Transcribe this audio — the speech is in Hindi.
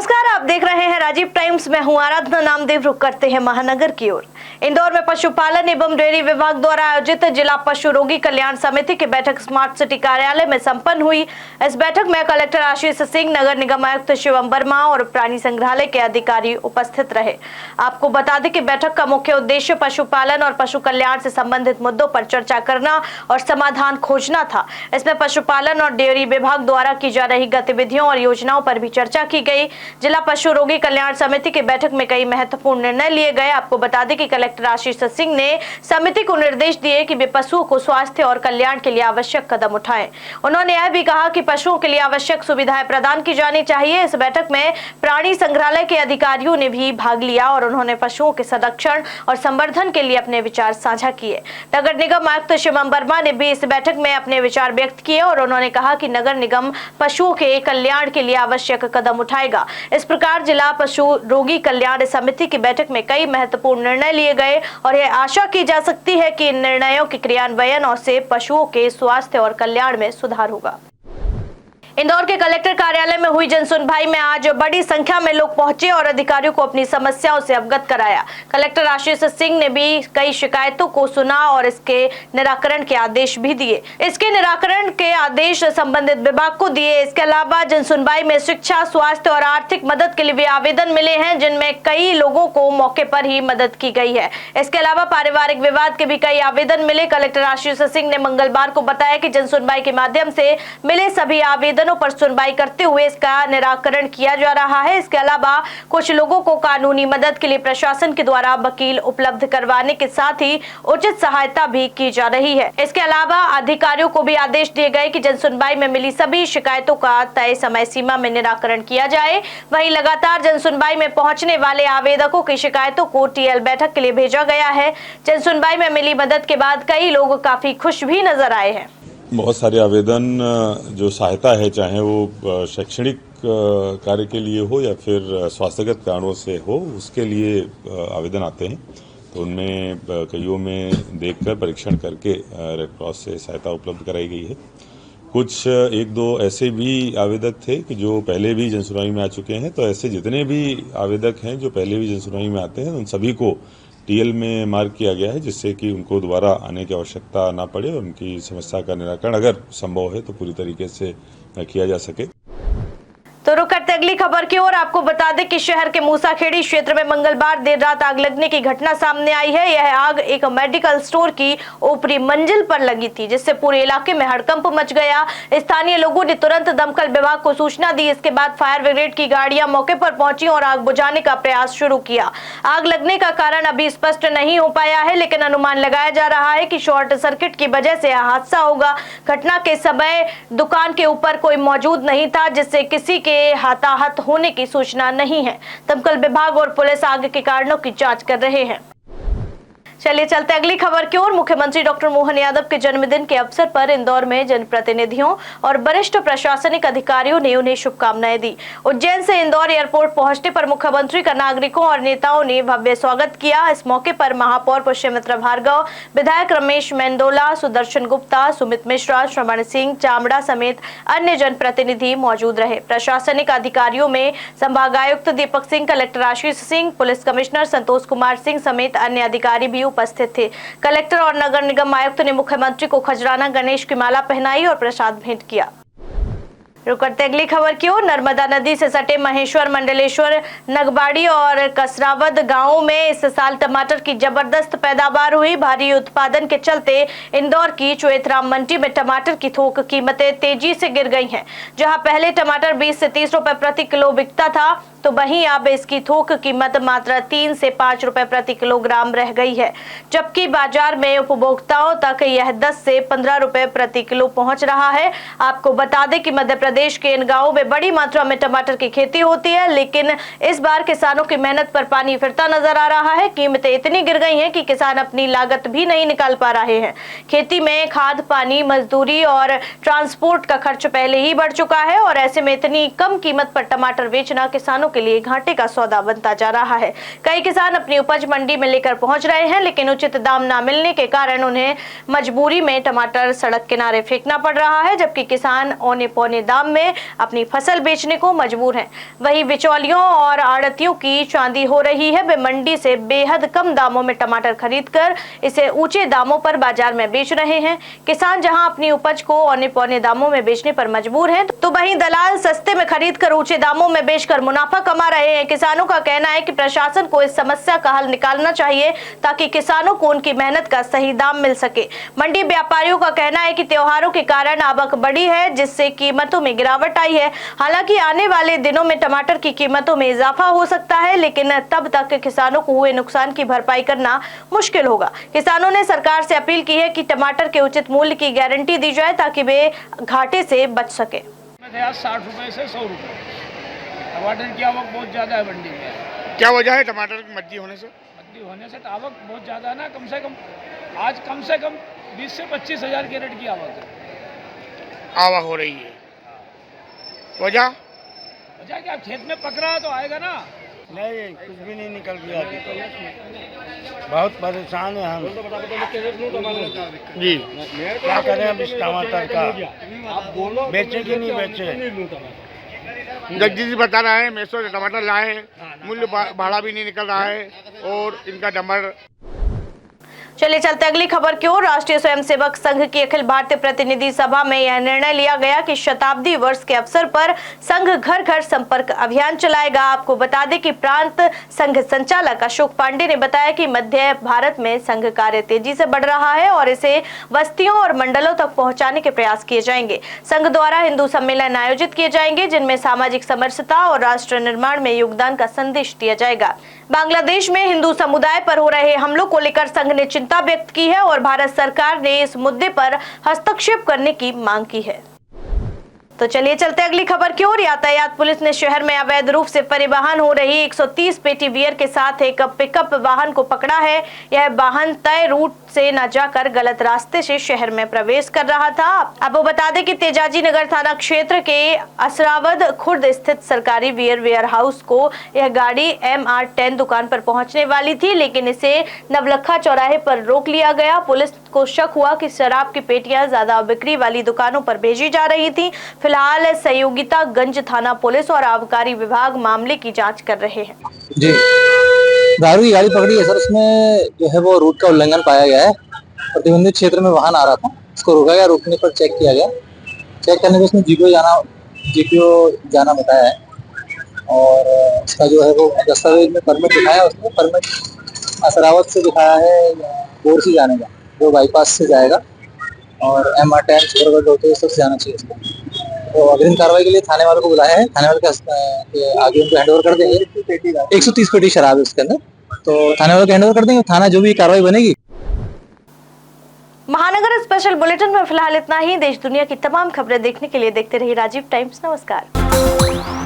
नमस्कार, आप देख रहे हैं राजीव टाइम्स। मैं हूं आराधना नामदेव। रुक करते हैं महानगर की ओर। इंदौर में पशुपालन एवं डेयरी विभाग द्वारा आयोजित जिला पशु रोगी कल्याण समिति की बैठक स्मार्ट सिटी कार्यालय में संपन्न हुई। इस बैठक में कलेक्टर आशीष सिंह, नगर निगम आयुक्त शिवम वर्मा और प्राणी संग्रहालय के अधिकारी उपस्थित रहे। आपको बता दें कि बैठक का मुख्य उद्देश्य पशुपालन और पशु कल्याण से संबंधित मुद्दों पर चर्चा करना और समाधान खोजना था। इसमें पशुपालन और डेयरी विभाग द्वारा की जा रही गतिविधियों और योजनाओं पर भी चर्चा की गई। जिला पशु रोगी कल्याण समिति की बैठक में कई महत्वपूर्ण निर्णय लिए गए। आपको बता दें कि कलेक्टर आशीष सिंह ने समिति को निर्देश दिए कि वे पशुओं को स्वास्थ्य और कल्याण के लिए आवश्यक कदम उठाएं। उन्होंने यह भी कहा कि पशुओं के लिए आवश्यक सुविधाएं प्रदान की जानी चाहिए। इस बैठक में प्राणी संग्रहालय के अधिकारियों ने भी भाग लिया और उन्होंने पशुओं के संरक्षण और संवर्धन के लिए अपने विचार साझा किए। नगर निगम आयुक्त शिवम वर्मा ने भी इस बैठक में अपने विचार व्यक्त किए और उन्होंने कहा कि नगर निगम पशुओं के कल्याण के लिए आवश्यक कदम उठाएगा। इस प्रकार जिला पशु रोगी कल्याण समिति की बैठक में कई महत्वपूर्ण निर्णय लिए गए और यह आशा की जा सकती है कि इन निर्णयों के क्रियान्वयन और से पशुओं के स्वास्थ्य और कल्याण में सुधार होगा। इंदौर के कलेक्टर कार्यालय में हुई जनसुनवाई में आज बड़ी संख्या में लोग पहुंचे और अधिकारियों को अपनी समस्याओं से अवगत कराया। कलेक्टर आशीष सिंह ने भी कई शिकायतों को सुना और इसके निराकरण के आदेश भी दिए। इसके निराकरण के आदेश संबंधित विभाग को दिए। इसके अलावा जनसुनवाई में शिक्षा, स्वास्थ्य और आर्थिक मदद के लिए भी आवेदन मिले हैं, जिनमें कई लोगों को मौके पर ही मदद की गई है। इसके अलावा पारिवारिक विवाद के भी कई आवेदन मिले। कलेक्टर आशीष सिंह ने मंगलवार को बताया कि जनसुनवाई के माध्यम से मिले सभी आवेदनों पर सुनवाई करते हुए इसका निराकरण किया जा रहा है। इसके अलावा कुछ लोगों को कानूनी मदद के लिए प्रशासन के द्वारा वकील उपलब्ध करवाने के साथ ही उचित सहायता भी की जा रही है। इसके अलावा अधिकारियों को भी आदेश दिए गए कि जनसुनवाई में मिली सभी शिकायतों का तय समय सीमा में निराकरण किया जाए। वहीं लगातार जनसुनवाई में पहुंचने वाले आवेदकों की शिकायतों को टीएल बैठक के लिए भेजा गया है। जनसुनवाई में मिली मदद के बाद कई लोग काफी खुश भी नजर आए हैं। बहुत सारे आवेदन जो सहायता है, चाहे वो शैक्षणिक कार्य के लिए हो या फिर स्वास्थ्यगत कारणों से हो, उसके लिए आवेदन आते हैं। तो उनमें कईयों में देखकर परीक्षण करके रेड क्रॉस से सहायता उपलब्ध कराई गई है। कुछ एक दो ऐसे भी आवेदक थे कि जो पहले भी जनसुनवाई में आ चुके हैं। तो ऐसे जितने भी आवेदक हैं जो पहले भी जनसुनवाई में आते हैं, उन सभी को टीएल में मार्क किया गया है, जिससे कि उनको दोबारा आने की आवश्यकता ना पड़े और उनकी समस्या का निराकरण अगर संभव है तो पूरी तरीके से किया जा सके। तो रुक करते अगली खबर की ओर। आपको बता दें कि शहर के मूसाखेड़ी क्षेत्र में मंगलवार देर रात आग लगने की घटना सामने आई है। यह आग एक मेडिकल स्टोर की ऊपरी मंजिल पर लगी थी, जिससे पूरे इलाके में हड़कंप मच गया। स्थानीय लोगों ने तुरंत दमकल विभाग को सूचना दी। इसके बाद फायर ब्रिगेड की गाड़ियां मौके पर पहुंची और आग बुझाने का प्रयास शुरू किया। आग लगने का कारण अभी स्पष्ट नहीं हो पाया है, लेकिन अनुमान लगाया जा रहा है कि शॉर्ट सर्किट की वजह से यह हादसा होगा। घटना के समय दुकान के ऊपर कोई मौजूद नहीं था, जिससे किसी के हताहत होने की सूचना नहीं है। दमकल विभाग और पुलिस आग के कारणों की जांच कर रहे हैं। चलिए चलते अगली खबर की ओर। मुख्यमंत्री डॉक्टर मोहन यादव के जन्मदिन के अवसर पर इंदौर में जनप्रतिनिधियों और वरिष्ठ प्रशासनिक अधिकारियों ने उन्हें शुभकामनाएं दी। उज्जैन से इंदौर एयरपोर्ट पहुंचने पर मुख्यमंत्री का नागरिकों और नेताओं ने भव्य स्वागत किया। इस मौके पर महापौर पुष्यमित्रा भार्गव, विधायक रमेश मेंदोला, सुदर्शन गुप्ता, सुमित मिश्रा, श्रवण सिंह चामड़ा समेत अन्य जनप्रतिनिधि मौजूद रहे। प्रशासनिक अधिकारियों में संभागायुक्त Deepak Singh, collector Ashish Singh, police commissioner Santosh Kumar Singh समेत अन्य अधिकारी भी उपस्थित थे। कलेक्टर और नगर निगम आयुक्त ने मुख्यमंत्री को खजराना गणेश की माला पहनाई और प्रसाद भेंट किया। रुक करते अगली खबर की ओर। नर्मदा नदी से सटे महेश्वर, मंडलेश्वर, नगबाड़ी और कसरावद गांवों में इस साल टमाटर की जबरदस्त पैदावार हुई। भारी उत्पादन के चलते इंदौर की चोएथराम मंडी में टमाटर की थोक कीमतें तेजी से गिर गई हैं। जहां पहले टमाटर 20 से 30 रुपए प्रति किलो बिकता था, तो वहीं अब इसकी थोक कीमत मात्र 3 से 5 रुपए प्रति किलोग्राम रह गई है, जबकि बाजार में उपभोक्ताओं तक यह 10 से 15 रुपए प्रति किलो पहुंच रहा है। आपको बता दें कि मध्य प्रदेश के इन गांवों में बड़ी मात्रा में टमाटर की खेती होती है, लेकिन इस बार किसानों की मेहनत पर पानी फिरता नजर आ रहा है। कीमतें इतनी गिर गई हैं कि किसान अपनी लागत भी नहीं निकाल पा रहे हैं। खेती में खाद, पानी, मजदूरी और ट्रांसपोर्ट का खर्च पहले ही बढ़ चुका है और ऐसे में इतनी कम कीमत पर टमाटर बेचना किसानों के लिए घाटे का सौदा बनता जा रहा है। कई किसान अपनी उपज मंडी में लेकर पहुंच रहे हैं, लेकिन उचित दाम न मिलने के कारण उन्हें मजबूरी में टमाटर सड़क किनारे फेंकना पड़ रहा है, जबकि किसान औने पौने दाम दाम में अपनी फसल बेचने को मजबूर हैं। वहीं बिचौलियों और आड़तियों की चांदी हो रही है। वे मंडी से बेहद कम दामों में टमाटर खरीदकर इसे ऊंचे दामों पर बाजार में बेच रहे हैं। किसान जहां अपनी उपज को औने पौने दामों में बेचने पर मजबूर हैं, तो वहीं दलाल सस्ते में खरीदकर ऊंचे दामों में बेचकर मुनाफा कमा रहे हैं। किसानों का कहना है कि प्रशासन को इस समस्या का हल निकालना चाहिए ताकि किसानों को उनकी मेहनत का सही दाम मिल सके। मंडी व्यापारियों का कहना है कि त्योहारों के कारण आवक बढ़ी है, जिससे कीमतों में गिरावट आई है। हालांकि आने वाले दिनों में टमाटर की कीमतों में इजाफा हो सकता है, लेकिन तब तक किसानों को हुए नुकसान की भरपाई करना मुश्किल होगा। किसानों ने सरकार से अपील की है कि टमाटर के उचित मूल्य की गारंटी दी जाए ताकि वे घाटे से बच सके। 60 रुपए से 100 रुपए टमाटर की आवक बहुत ज़्यादा है मंडी में। क्या वजह है टमाटर की मंदी होने से? मंदी होने से आवक बहुत ज़्यादा है ना। कम से कम 20 से 25 हज़ार कैरेट की आवक है। आवक हो रही है। वजह क्या खेत में पक रहा है तो आएगा ना। नहीं, कुछ भी नहीं निकल गया अभी तो। बहुत परेशान है हम जी। क्या करें अब इस टमाटर का, बेचे कि नहीं बेचे? जगदीश जी बता रहा है मैसो से टमाटर लाए हैं, मूल्य भाड़ा भी नहीं निकल रहा है और इनका टमाटर। चलिए चलते अगली खबर की ओर। राष्ट्रीय स्वयंसेवक संघ की अखिल भारतीय प्रतिनिधि सभा में यह निर्णय लिया गया कि शताब्दी वर्ष के अवसर पर संघ घर घर संपर्क अभियान चलाएगा। आपको बता दें कि प्रांत संघ संचालक अशोक पांडे ने बताया कि मध्य भारत में संघ कार्य तेजी से बढ़ रहा है और इसे बस्तियों और मंडलों तक पहुंचाने के प्रयास किए जाएंगे। संघ द्वारा हिंदू सम्मेलन आयोजित किए जाएंगे, जिनमें सामाजिक समरसता और राष्ट्र निर्माण में योगदान का संदेश दिया जाएगा। बांग्लादेश में हिंदू समुदाय पर हो रहे हमलों को लेकर संघ ने चिंता व्यक्त की है और भारत सरकार ने इस मुद्दे पर हस्तक्षेप करने की मांग की है। तो चलिए चलते अगली खबर की ओर। यातायात पुलिस ने शहर में अवैध रूप से परिवहन हो रही 130 पेटी बियर के साथ एक पिकअप वाहन को पकड़ा है। यह वाहन तय रूट से न जाकर गलत रास्ते से शहर में प्रवेश कर रहा था। आपको बता दें कि तेजाजी नगर थाना क्षेत्र के असरावद खुर्द स्थित सरकारी बियर वेयर हाउस को यह गाड़ी MR10 दुकान पर पहुंचने वाली थी, लेकिन इसे नवलखा चौराहे पर रोक लिया गया। पुलिस को शक हुआ कि शराब की पेटियां ज्यादा बिक्री वाली दुकानों पर भेजी जा रही थी। फिलहाल सहयोगितागंज थाना पुलिस और आबकारी विभाग मामले की जांच कर रहे हैं। जी, दारू की गाड़ी पकड़ी है सर। उसमें जो है वो रूट का उल्लंघन पाया गया है। प्रतिबंधित क्षेत्र में वाहन आ रहा था, उसको रोका गया। रोकने पर चेक किया गया। चेक करने में उसने जीपीओ जाना बताया है और उसका जो है वो दस्तावेज में परमिट दिखाया। उसने परमिट असरावत से दिखाया है बोर से जाने का, जो बाईपास से जाएगा और MR10 छोड़कर होते हुए सबसे जाना चाहिए उसको। तो अग्रिम कार्रवाई के लिए थाने वालों को बुलाया है। थाने वाले के आगे उनको हैंडओवर कर देंगे। 130 पेटी शराब है उसके अंदर, तो थाने वालों को हैंडओवर कर देंगे। थाना जो भी कार्रवाई बनेगी। महानगर स्पेशल बुलेटिन में फिलहाल इतना ही। देश दुनिया की तमाम खबरें देखने के लिए देखते रहिए राजीव टाइम्स। नमस्कार।